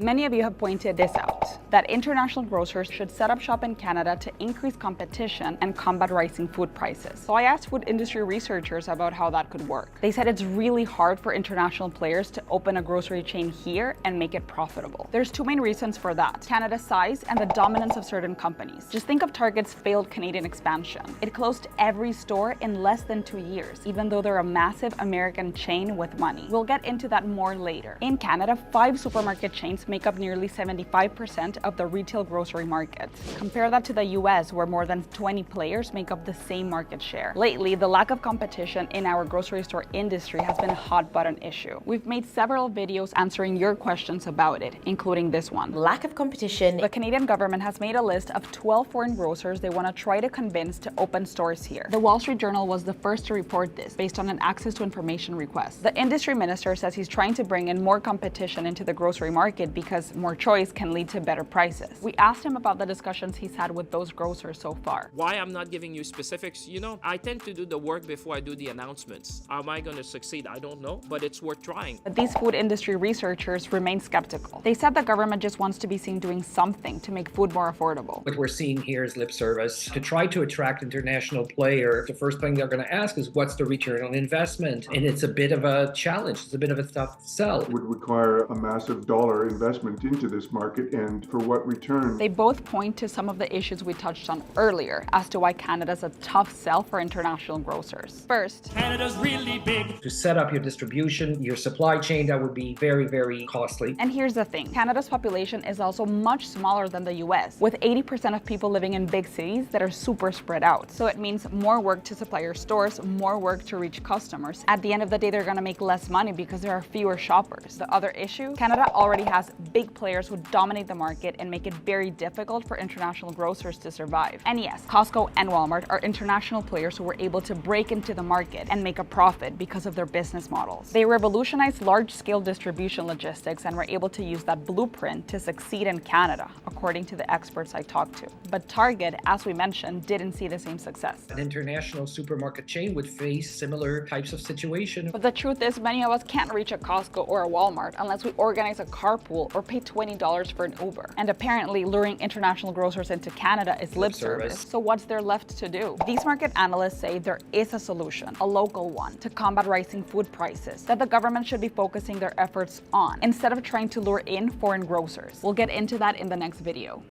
Many of you have pointed this out, that international grocers should set up shop in Canada to increase competition and combat rising food prices. So I asked food industry researchers about how that could work. They said it's really hard for international players to open a grocery chain here and make it profitable. There's two main reasons for that: Canada's size and the dominance of certain companies. Just think of Target's failed Canadian expansion. It closed every store in less than 2 years, even though they're a massive American chain with money. We'll get into that more later. In Canada, 5 supermarket chains make up nearly 75% of the retail grocery market. Compare that to the US, where more than 20 players make up the same market share. Lately, the lack of competition in our grocery store industry has been a hot button issue. We've made several videos answering your questions about it, including this one. Lack of competition. The Canadian government has made a list of 12 foreign grocers they want to try to convince to open stores here. The Wall Street Journal was the first to report this based on an access to information request. The industry minister says he's trying to bring in more competition into the grocery market because more choice can lead to better prices. We asked him about the discussions he's had with those grocers so far. Why I'm not giving you specifics, I tend to do the work before I do the announcements. Am I going to succeed? I don't know, but it's worth trying. But these food industry researchers remain skeptical. They said the government just wants to be seen doing something to make food more affordable. What we're seeing here is lip service. To try to attract international players, the first thing they're going to ask is, what's the return on investment? And it's a bit of a challenge. It's a bit of a tough sell. It would require a massive dollar investment into this market, and for what return? They both point to some of the issues we touched on earlier as to why Canada's a tough sell for international grocers. First, Canada's really big. To set up your distribution, your supply chain, that would be very, very costly. And here's the thing, Canada's population is also much smaller than the US, with 80% of people living in big cities that are super spread out. So it means more work to supply your stores, more work to reach customers. At the end of the day, they're gonna make less money because there are fewer shoppers. The other issue, Canada already has big players who dominate the market and make it very difficult for international grocers to survive. And yes, Costco and Walmart are international players who were able to break into the market and make a profit because of their business models. They revolutionized large-scale distribution logistics and were able to use that blueprint to succeed in Canada, according to the experts I talked to. But Target, as we mentioned, didn't see the same success. An international supermarket chain would face similar types of situation. But the truth is, many of us can't reach a Costco or a Walmart unless we organize a carpool or pay $20 for an Uber. And apparently, luring international grocers into Canada is lip service. So what's there left to do? These market analysts say there is a solution, a local one, to combat rising food prices that the government should be focusing their efforts on, instead of trying to lure in foreign grocers. We'll get into that in the next video.